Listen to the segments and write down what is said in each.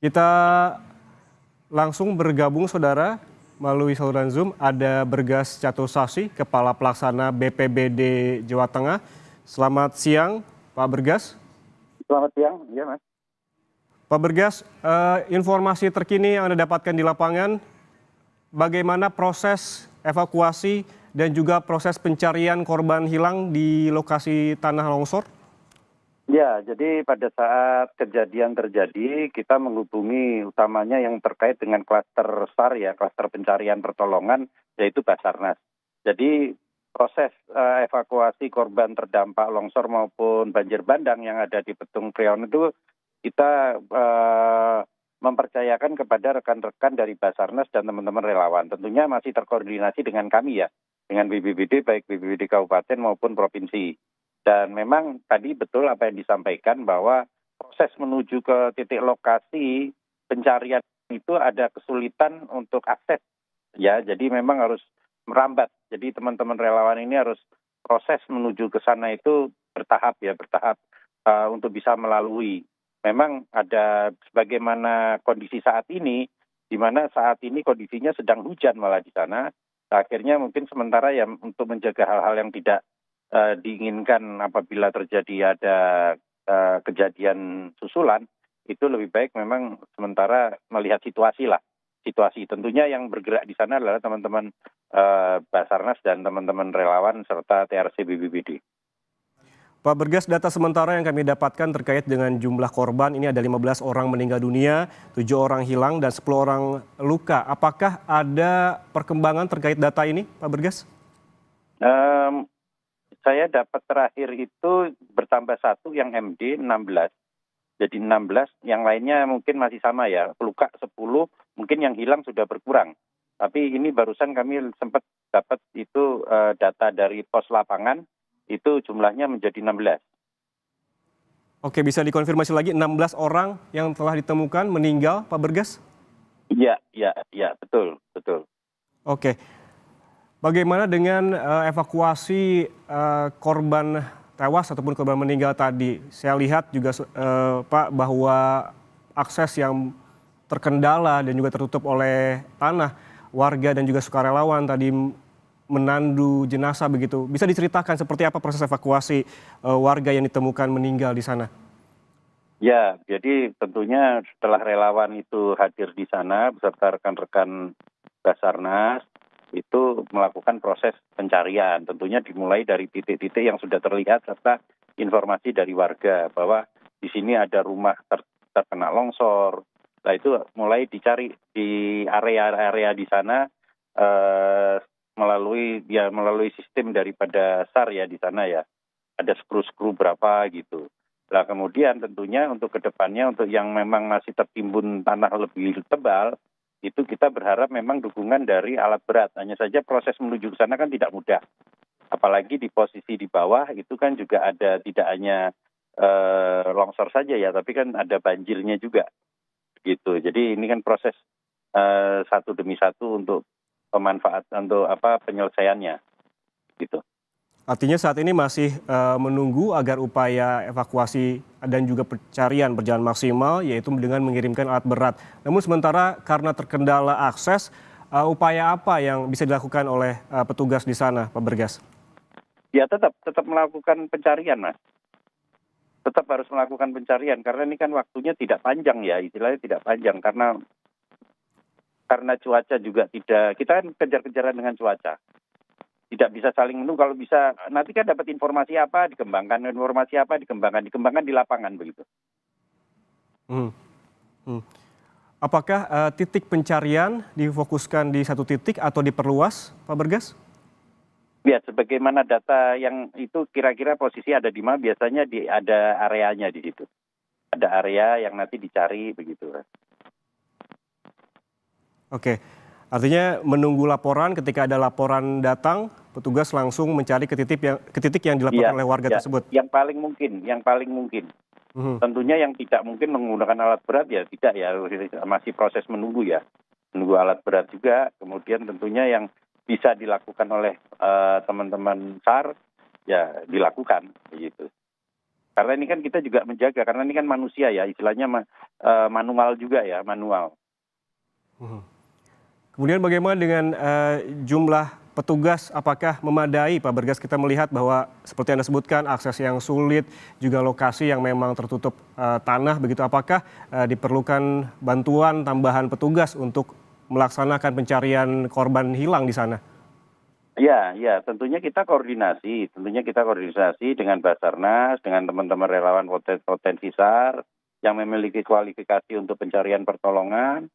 Kita langsung bergabung saudara melalui saluran Zoom ada Bergas Chatosasi, Kepala Pelaksana BPBD Jawa Tengah. Selamat siang Pak Bergas. Selamat siang, iya Mas. Pak Bergas, informasi terkini yang Anda dapatkan di lapangan, bagaimana proses evakuasi dan juga proses pencarian korban hilang di lokasi tanah longsor? Ya, jadi pada saat kejadian terjadi, kita menghubungi utamanya yang terkait dengan klaster SAR ya, klaster pencarian pertolongan, yaitu Basarnas. Jadi proses evakuasi korban terdampak longsor maupun banjir bandang yang ada di Petung Priok itu kita mempercayakan kepada rekan-rekan dari Basarnas dan teman-teman relawan. Tentunya masih terkoordinasi dengan kami ya, dengan BPBD, baik BPBD Kabupaten maupun Provinsi. Dan memang tadi betul apa yang disampaikan bahwa proses menuju ke titik lokasi pencarian itu ada kesulitan untuk akses ya, jadi memang harus merambat. Jadi teman-teman relawan ini harus proses menuju ke sana itu bertahap untuk bisa melalui. Memang ada sebagaimana kondisi saat ini, di mana saat ini kondisinya sedang hujan malah di sana. Akhirnya mungkin sementara ya untuk menjaga hal-hal yang tidak diinginkan apabila terjadi ada kejadian susulan, itu lebih baik memang sementara melihat situasi. Tentunya yang bergerak di sana adalah teman-teman Basarnas dan teman-teman relawan serta TRC BPBD. Pak Bergas, data sementara yang kami dapatkan terkait dengan jumlah korban ini ada 15 orang meninggal dunia, 7 orang hilang dan 10 orang luka. Apakah ada perkembangan terkait data ini, Pak Bergas? Saya dapat terakhir itu bertambah 1 yang MD 16. Jadi 16, yang lainnya mungkin masih sama ya, luka 10, mungkin yang hilang sudah berkurang. Tapi ini barusan kami sempat dapat itu data dari pos lapangan, itu jumlahnya menjadi 16. Oke, bisa dikonfirmasi lagi 16 orang yang telah ditemukan meninggal, Pak Bergas? Iya, betul. Oke. Bagaimana dengan evakuasi korban tewas ataupun korban meninggal tadi? Saya lihat juga Pak bahwa akses yang terkendala dan juga tertutup oleh tanah, warga dan juga sukarelawan tadi menandu jenazah begitu. Bisa diceritakan seperti apa proses evakuasi warga yang ditemukan meninggal di sana? Ya, jadi tentunya setelah relawan itu hadir di sana beserta rekan-rekan Basarnas, itu melakukan proses pencarian. Tentunya dimulai dari titik-titik yang sudah terlihat serta informasi dari warga bahwa di sini ada rumah terkena longsor. Nah itu mulai dicari di area-area di sana melalui sistem daripada SAR ya di sana ya. Ada skru-skru berapa gitu. Nah kemudian tentunya untuk kedepannya untuk yang memang masih tertimbun tanah lebih tebal, itu kita berharap memang dukungan dari alat berat. Hanya saja proses menuju ke sana kan tidak mudah. Apalagi di posisi di bawah itu kan juga ada tidak hanya longsor saja ya, tapi kan ada banjirnya juga. Gitu. Jadi ini kan proses satu demi satu untuk penyelesaiannya. Gitu. Artinya saat ini masih menunggu agar upaya evakuasi dan juga pencarian berjalan maksimal, yaitu dengan mengirimkan alat berat. Namun sementara karena terkendala akses, upaya apa yang bisa dilakukan oleh petugas di sana, Pak Bergas? Ya tetap melakukan pencarian, Mas. Tetap harus melakukan pencarian karena ini kan waktunya tidak panjang ya, istilahnya tidak panjang karena cuaca juga tidak, kita kan kejar-kejaran dengan cuaca. Tidak bisa saling menunggu, kalau bisa nanti kan dapat informasi apa dikembangkan di lapangan begitu. Apakah titik pencarian difokuskan di satu titik atau diperluas, Pak Bergas? Ya, sebagaimana data yang itu kira-kira posisi ada di mana, biasanya ada areanya di situ. Ada area yang nanti dicari begitu. Oke, artinya menunggu laporan, ketika ada laporan datang, petugas langsung mencari ke titik yang dilaporkan oleh warga tersebut. Yang paling mungkin. Tentunya yang tidak mungkin menggunakan alat berat ya tidak ya, masih proses menunggu ya. Menunggu alat berat juga, kemudian tentunya yang bisa dilakukan oleh teman-teman SAR ya dilakukan begitu. Karena ini kan kita juga menjaga, karena ini kan manusia ya, istilahnya manual juga ya, manual. Mhm. Kemudian bagaimana dengan jumlah petugas, apakah memadai Pak Bergas? Kita melihat bahwa seperti Anda sebutkan akses yang sulit, juga lokasi yang memang tertutup tanah begitu. Apakah diperlukan bantuan tambahan petugas untuk melaksanakan pencarian korban hilang di sana? Ya, ya, tentunya kita koordinasi dengan Basarnas, dengan teman-teman relawan potensi SAR yang memiliki kualifikasi untuk pencarian pertolongan.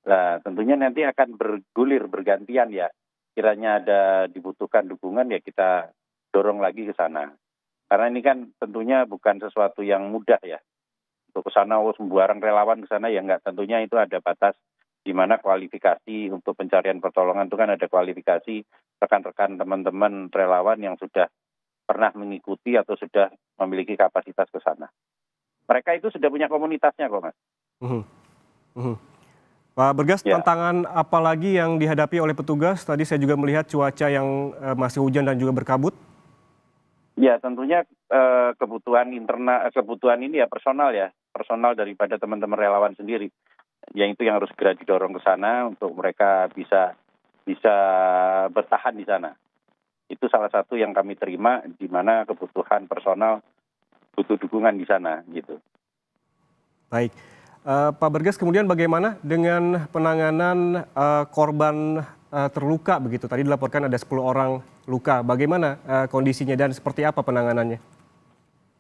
Nah, tentunya nanti akan bergulir bergantian ya. Kiranya ada dibutuhkan dukungan ya kita dorong lagi ke sana. Karena ini kan tentunya bukan sesuatu yang mudah ya. Untuk ke sana sembarang relawan ke sana ya enggak, tentunya itu ada batas di mana kualifikasi untuk pencarian pertolongan itu kan ada kualifikasi rekan-rekan teman-teman relawan yang sudah pernah mengikuti atau sudah memiliki kapasitas ke sana. Mereka itu sudah punya komunitasnya kok, Mas. Mhm, mhm. Pak Bergas, Ya, tantangan apa lagi yang dihadapi oleh petugas? Tadi saya juga melihat cuaca yang masih hujan dan juga berkabut. ya tentunya kebutuhan internal, kebutuhan ini ya personal daripada teman-teman relawan sendiri. Yang itu yang harus segera didorong ke sana untuk mereka bisa bisa bertahan di sana. Itu salah satu yang kami terima di mana kebutuhan personal butuh dukungan di sana gitu. Baik. Pak Bergas, kemudian bagaimana dengan penanganan korban terluka begitu? Tadi dilaporkan ada 10 orang luka. Bagaimana kondisinya dan seperti apa penanganannya?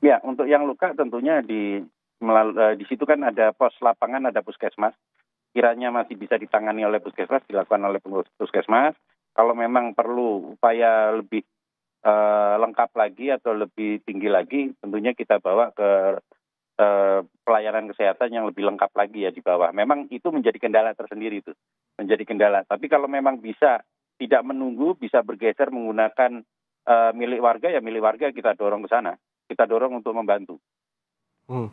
Ya, untuk yang luka tentunya di situ kan ada pos lapangan, ada puskesmas. Kiranya masih bisa ditangani oleh puskesmas, dilakukan oleh puskesmas. Kalau memang perlu upaya lebih lengkap lagi atau lebih tinggi lagi, tentunya kita bawa ke pelayanan kesehatan yang lebih lengkap lagi ya di bawah. Memang itu menjadi kendala tersendiri itu, menjadi kendala. Tapi kalau memang bisa tidak menunggu, bisa bergeser menggunakan milik warga, ya milik warga kita dorong ke sana. Kita dorong untuk membantu. Hmm.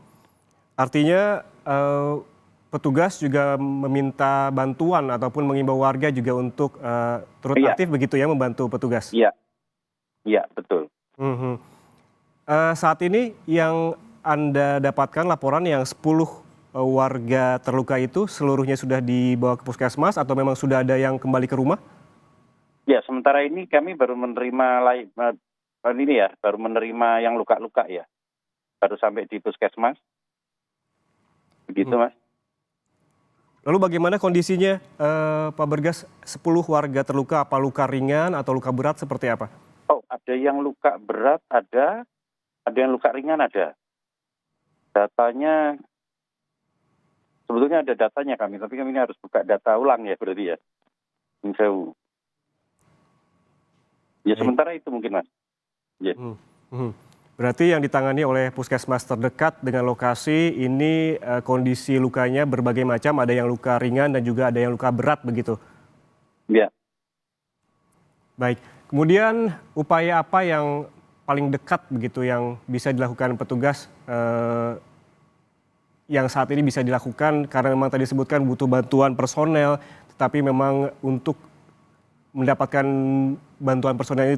Artinya petugas juga meminta bantuan ataupun mengimbau warga juga untuk turut Iya, aktif begitu ya membantu petugas. iya, iya, betul. Mhm. Saat ini yang Anda dapatkan laporan yang 10 warga terluka itu seluruhnya sudah dibawa ke puskesmas atau memang sudah ada yang kembali ke rumah? Ya, sementara ini kami baru menerima ini ya, baru menerima yang luka-luka ya. Baru sampai di puskesmas, begitu Mhm. Mas. Lalu bagaimana kondisinya Pak Bergas, 10 warga terluka, apa luka ringan atau luka berat seperti apa? Oh, ada yang luka berat, ada yang luka ringan ada. Datanya, sebetulnya ada datanya kami, tapi kami ini harus buka data ulang ya berarti ya. Insewu. Ya Baik. sementara itu mungkin Mas. Ya. Mhm, mhm. Berarti yang ditangani oleh puskesmas terdekat dengan lokasi ini kondisi lukanya berbagai macam, ada yang luka ringan dan juga ada yang luka berat begitu. Ya. Baik, kemudian upaya apa yang paling dekat begitu yang bisa dilakukan petugas yang saat ini bisa dilakukan karena memang tadi disebutkan butuh bantuan personel, tetapi memang untuk mendapatkan bantuan personel ini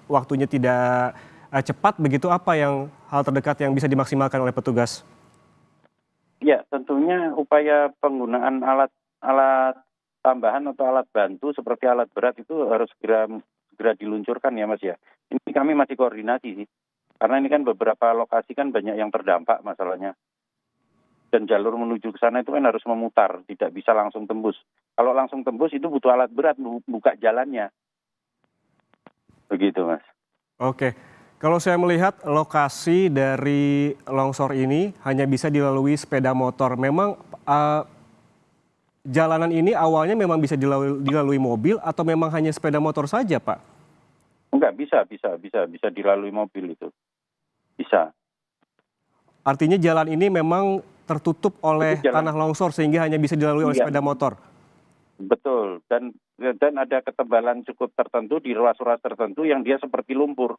waktunya tidak cepat begitu, apa yang hal terdekat yang bisa dimaksimalkan oleh petugas? Ya, tentunya upaya penggunaan alat tambahan atau alat bantu seperti alat berat itu harus segera diluncurkan ya Mas ya. Ini kami masih koordinasi sih. Karena ini kan beberapa lokasi kan banyak yang terdampak masalahnya. Dan jalur menuju ke sana itu kan harus memutar, tidak bisa langsung tembus. Kalau langsung tembus itu butuh alat berat buka jalannya. Begitu Mas. Oke, kalau saya melihat lokasi dari longsor ini hanya bisa dilalui sepeda motor. Memang jalanan ini awalnya memang bisa dilalui mobil atau memang hanya sepeda motor saja, Pak? Enggak, bisa dilalui mobil itu. Bisa. Artinya jalan ini memang tertutup Itu oleh jalan, tanah longsor sehingga hanya bisa dilalui oleh iya, sepeda motor. betul. Dan ada ketebalan cukup tertentu di ruas-ruas tertentu yang dia seperti lumpur.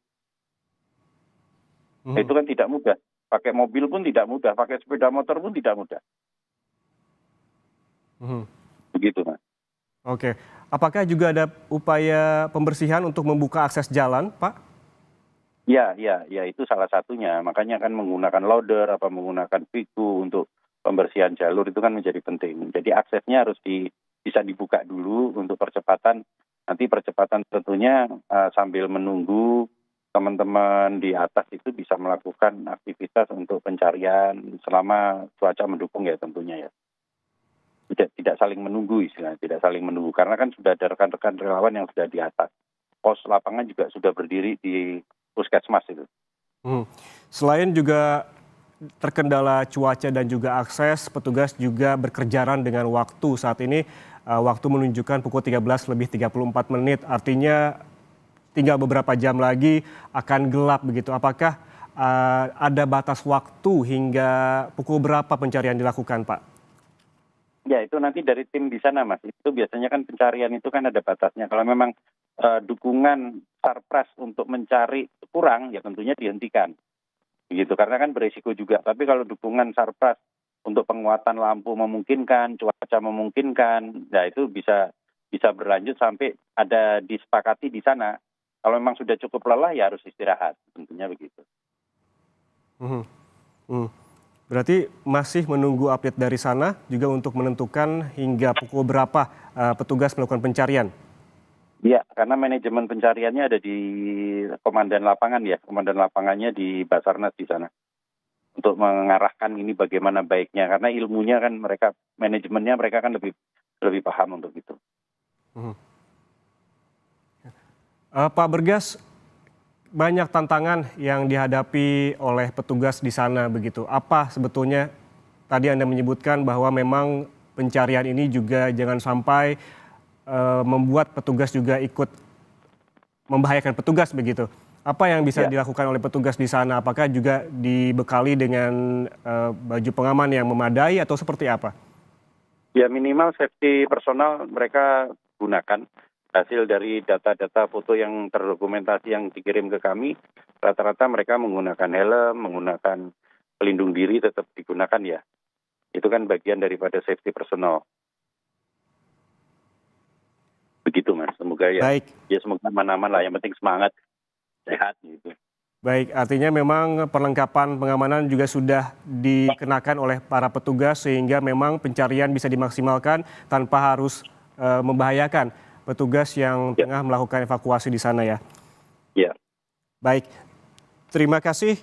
Nah, Mhm, itu kan tidak mudah. Pakai mobil pun tidak mudah, pakai sepeda motor pun tidak mudah. mhm. Begitu, Mas. Oke, apakah juga ada upaya pembersihan untuk membuka akses jalan, Pak? Ya, itu salah satunya. Makanya kan menggunakan loader, menggunakan piku untuk pembersihan jalur itu kan menjadi penting. Jadi aksesnya harus bisa dibuka dulu untuk percepatan. Nanti percepatan tentunya sambil menunggu teman-teman di atas itu bisa melakukan aktivitas untuk pencarian selama cuaca mendukung ya tentunya ya. Tidak saling menunggu istilahnya, tidak saling menunggu. Karena kan sudah ada rekan-rekan relawan yang sudah di atas. Pos lapangan juga sudah berdiri di puskesmas itu. Selain juga terkendala cuaca dan juga akses, petugas juga berkejaran dengan waktu. Saat ini waktu menunjukkan pukul 13:34, artinya tinggal beberapa jam lagi akan gelap begitu. Apakah ada batas waktu hingga pukul berapa pencarian dilakukan, Pak? Ya, itu nanti dari tim di sana, Mas. Itu biasanya kan pencarian itu kan ada batasnya. Kalau memang dukungan Sarpras untuk mencari kurang, ya tentunya dihentikan. Begitu, karena kan berisiko juga. Tapi kalau dukungan Sarpras untuk penguatan lampu memungkinkan, cuaca memungkinkan, ya itu bisa berlanjut sampai ada disepakati di sana. Kalau memang sudah cukup lelah, ya harus istirahat. Tentunya begitu. Berarti masih menunggu update dari sana juga untuk menentukan hingga pukul berapa petugas melakukan pencarian? Iya, karena manajemen pencariannya ada di komandan lapangan ya. Komandan lapangannya di Basarnas di sana. Untuk mengarahkan ini bagaimana baiknya. Karena ilmunya kan mereka, manajemennya mereka kan lebih paham untuk itu. Pak Bergas, banyak tantangan yang dihadapi oleh petugas di sana begitu. Apa sebetulnya tadi Anda menyebutkan bahwa memang pencarian ini juga jangan sampai membuat petugas juga ikut membahayakan petugas begitu. Apa yang bisa dilakukan oleh petugas di sana? Apakah juga dibekali dengan baju pengaman yang memadai atau seperti apa? Ya, minimal safety personal mereka gunakan. Hasil dari data-data foto yang terdokumentasi yang dikirim ke kami, rata-rata mereka menggunakan helm, menggunakan pelindung diri tetap digunakan ya. Itu kan bagian daripada safety personal. Begitu Mas, semoga Baik. Ya semoga aman-aman lah, yang penting semangat, sehat gitu. Baik, artinya memang perlengkapan pengamanan juga sudah dikenakan oleh para petugas sehingga memang pencarian bisa dimaksimalkan tanpa harus membahayakan petugas yang tengah melakukan evakuasi di sana ya. Ya. Baik, terima kasih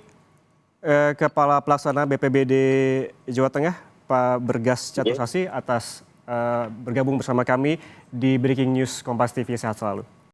Kepala Pelaksana BPBD Jawa Tengah, Pak Bergas Catusasi atas bergabung bersama kami di Breaking News Kompas TV. Sehat selalu.